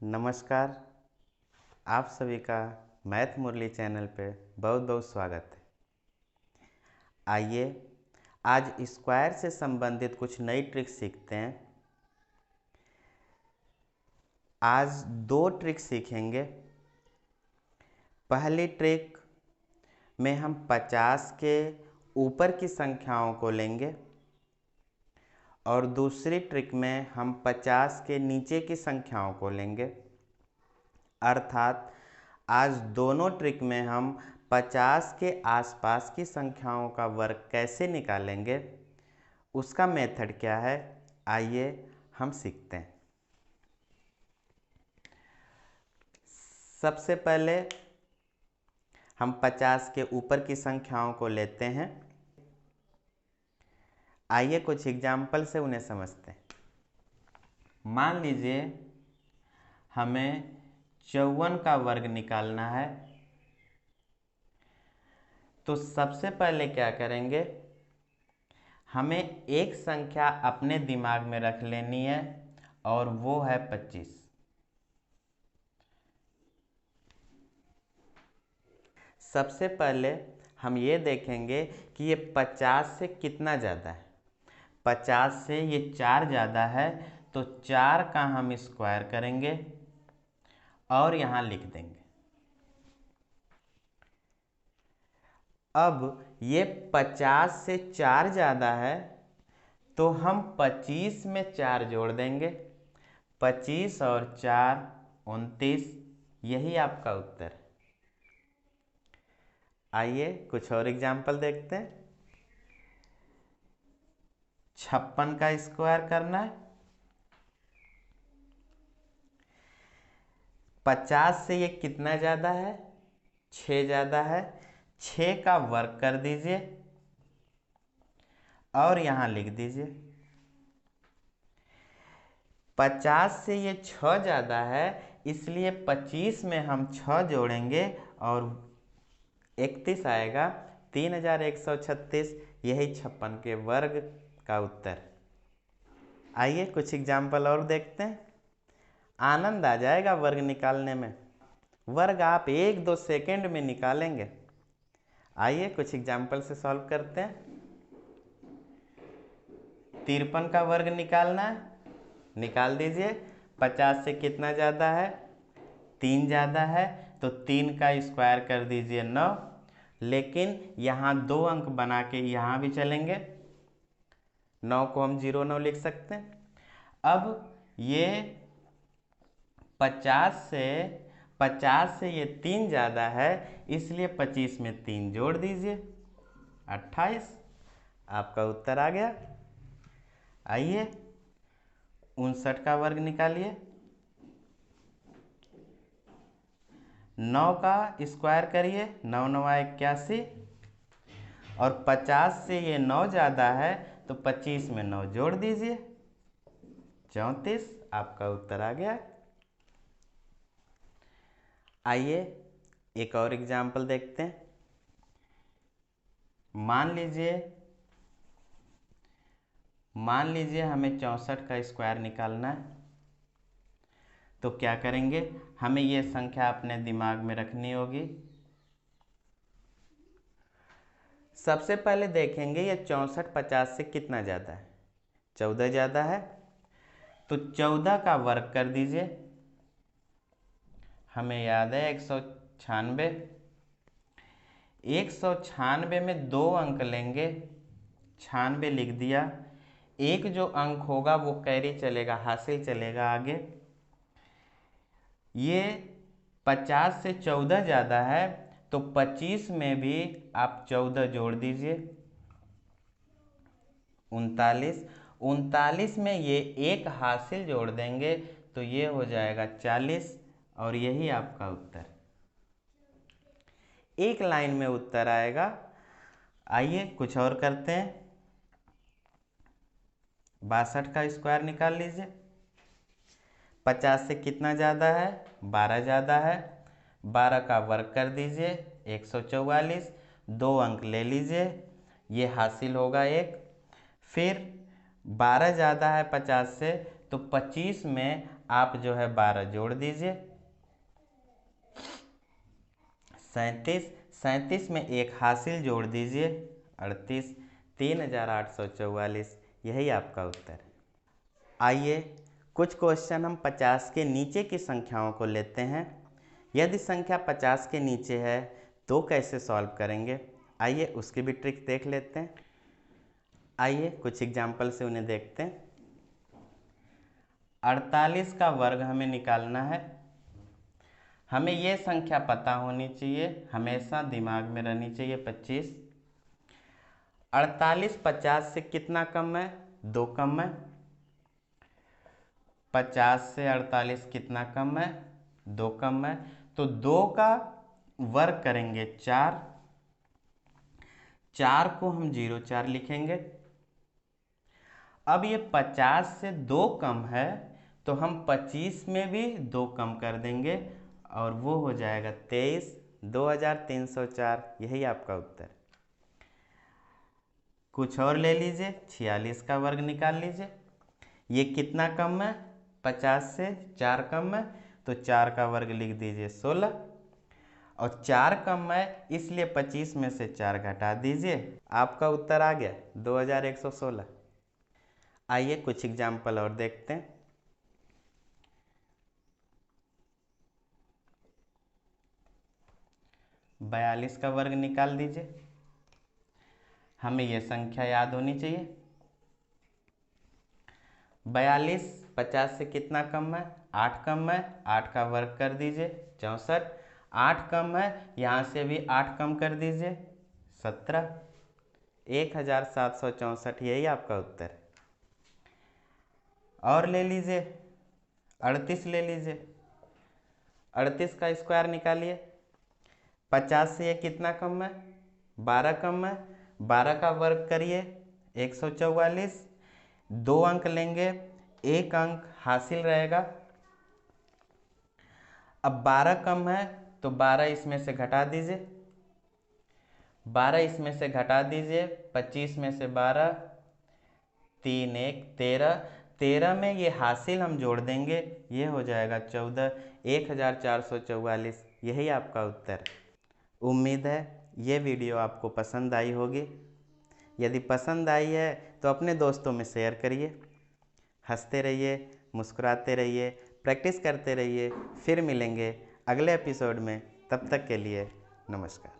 नमस्कार। आप सभी का मैथ मुरली चैनल पे बहुत बहुत स्वागत है। आइए आज स्क्वायर से संबंधित कुछ नई ट्रिक्स सीखते हैं। आज दो ट्रिक सीखेंगे। पहली ट्रिक में हम 50 के ऊपर की संख्याओं को लेंगे और दूसरी ट्रिक में हम 50 के नीचे की संख्याओं को लेंगे। अर्थात आज दोनों ट्रिक में हम 50 के आसपास की संख्याओं का वर्ग कैसे निकालेंगे, उसका मेथड क्या है, आइए हम सीखते हैं। सबसे पहले हम 50 के ऊपर की संख्याओं को लेते हैं। आइए कुछ एग्जाम्पल से उन्हें समझते हैं। मान लीजिए हमें 54 का वर्ग निकालना है, तो सबसे पहले क्या करेंगे, हमें एक संख्या अपने दिमाग में रख लेनी है और वो है 25। सबसे पहले हम ये देखेंगे कि ये 50 से कितना ज़्यादा है। 50 से ये 4 ज़्यादा है, तो 4 का हम स्क्वायर करेंगे और यहाँ लिख देंगे। अब ये 50 से 4 ज़्यादा है, तो हम 25 में 4 जोड़ देंगे। 25 और 4 29, यही आपका उत्तर है। आइए कुछ और एग्जाम्पल देखते हैं। 56 का स्क्वायर करना है। 50 से ये कितना ज़्यादा है, 6 ज़्यादा है। 6 का वर्ग कर दीजिए और यहाँ लिख दीजिए। 50 से ये 6 ज़्यादा है, इसलिए 25 में हम 6 जोड़ेंगे और 31 आएगा। 3136, यही 56 के वर्ग का उत्तर। आइए कुछ एग्जाम्पल और देखते हैं। आनंद आ जाएगा वर्ग निकालने में। वर्ग आप 1-2 सेकेंड में निकालेंगे। आइए कुछ एग्जाम्पल से सॉल्व करते हैं। 53 का वर्ग निकालना है, निकाल दीजिए। 50 से कितना ज़्यादा है, 3 ज़्यादा है, तो 3 का स्क्वायर कर दीजिए 9। लेकिन यहाँ 2 अंक बना के यहाँ भी चलेंगे, 9 को हम 09 लिख सकते हैं। अब ये 50 से ये 3 ज़्यादा है, इसलिए 25 में 3 जोड़ दीजिए, 28। आपका उत्तर आ गया। आइए 59 का वर्ग निकालिए। 9 का स्क्वायर करिए, 9 9 81, और 50 से ये 9 ज़्यादा है, तो 25 में 9 जोड़ दीजिए, 34। आपका उत्तर आ गया। आइए एक और एग्जाम्पल देखते हैं। मान लीजिए हमें 64 का स्क्वायर निकालना है, तो क्या करेंगे, हमें ये संख्या अपने दिमाग में रखनी होगी। सबसे पहले देखेंगे ये 64 50 से कितना ज़्यादा है, 14 ज़्यादा है, तो 14 का वर्ग कर दीजिए। हमें याद है 196। 196 में 2 अंक लेंगे, 96 लिख दिया। एक जो अंक होगा वो कैरी चलेगा, हासिल चलेगा आगे। ये 50 से 14 ज़्यादा है, तो 25 में भी आप 14 जोड़ दीजिए, 39। 39 में ये एक हासिल जोड़ देंगे, तो ये हो जाएगा 40, और यही आपका उत्तर। एक लाइन में उत्तर आएगा। आइए कुछ और करते हैं। 62 का स्क्वायर निकाल लीजिए। 50 से कितना ज़्यादा है, 12 ज़्यादा है। 12 का वर्ग कर दीजिए, 144। 2 अंक ले लीजिए, ये हासिल होगा 1। फिर 12 ज़्यादा है 50 से, तो 25 में आप जो है 12 जोड़ दीजिए, 37 में एक हासिल जोड़ दीजिए, 38, 3844, यही आपका उत्तर है। आइए कुछ क्वेश्चन हम 50 के नीचे की संख्याओं को लेते हैं। यदि संख्या 50 के नीचे है तो कैसे सॉल्व करेंगे, आइए उसकी भी ट्रिक देख लेते हैं। आइए कुछ एग्जाम्पल से उन्हें देखते हैं। 48 का वर्ग हमें निकालना है। हमें ये संख्या पता होनी चाहिए, हमेशा दिमाग में रहनी चाहिए 25। 48 50 से कितना कम है, 2 कम है। 50 से 48 कितना कम है, 2 कम है। तो 2 का वर्ग करेंगे 4, 4 को हम 0,4 लिखेंगे। अब ये 50 से 2 कम है तो हम 25 में भी 2 कम कर देंगे और वो हो जाएगा 23, 2304, यही आपका उत्तर। कुछ और ले लीजिए, 46 का वर्ग निकाल लीजिए। ये कितना कम है, 50 से 4 कम है, तो 4 का वर्ग लिख दीजिए 16, और 4 कम है इसलिए 25 में से 4 घटा दीजिए, आपका उत्तर आ गया 2116। आइए कुछ एग्जाम्पल और देखते हैं। बयालीस का वर्ग निकाल दीजिए। हमें यह संख्या याद होनी चाहिए। 42 50 से कितना कम है, 8 कम है, 8 का वर्ग कर दीजिए 64, 8 कम है यहाँ से भी 8 कम कर दीजिए 17, 1764, यही आपका उत्तर है। और ले लीजिए 38 ले लीजिए। 38 का स्क्वायर निकालिए। 50 से ये कितना कम है, 12 कम है, 12 का वर्ग करिए 144, 2 अंक लेंगे, 1 अंक हासिल रहेगा। अब 12 कम है तो 12 इसमें से घटा दीजिए, 12 इसमें से घटा दीजिए, 25 में से 12, 3 1 13, 13 में ये हासिल हम जोड़ देंगे, ये हो जाएगा 14, 1444, यही आपका उत्तर। उम्मीद है ये वीडियो आपको पसंद आई होगी। यदि पसंद आई है तो अपने दोस्तों में शेयर करिए। हंसते रहिए, मुस्कुराते रहिए, प्रैक्टिस करते रहिए। फिर मिलेंगे अगले एपिसोड में, तब तक के लिए नमस्कार।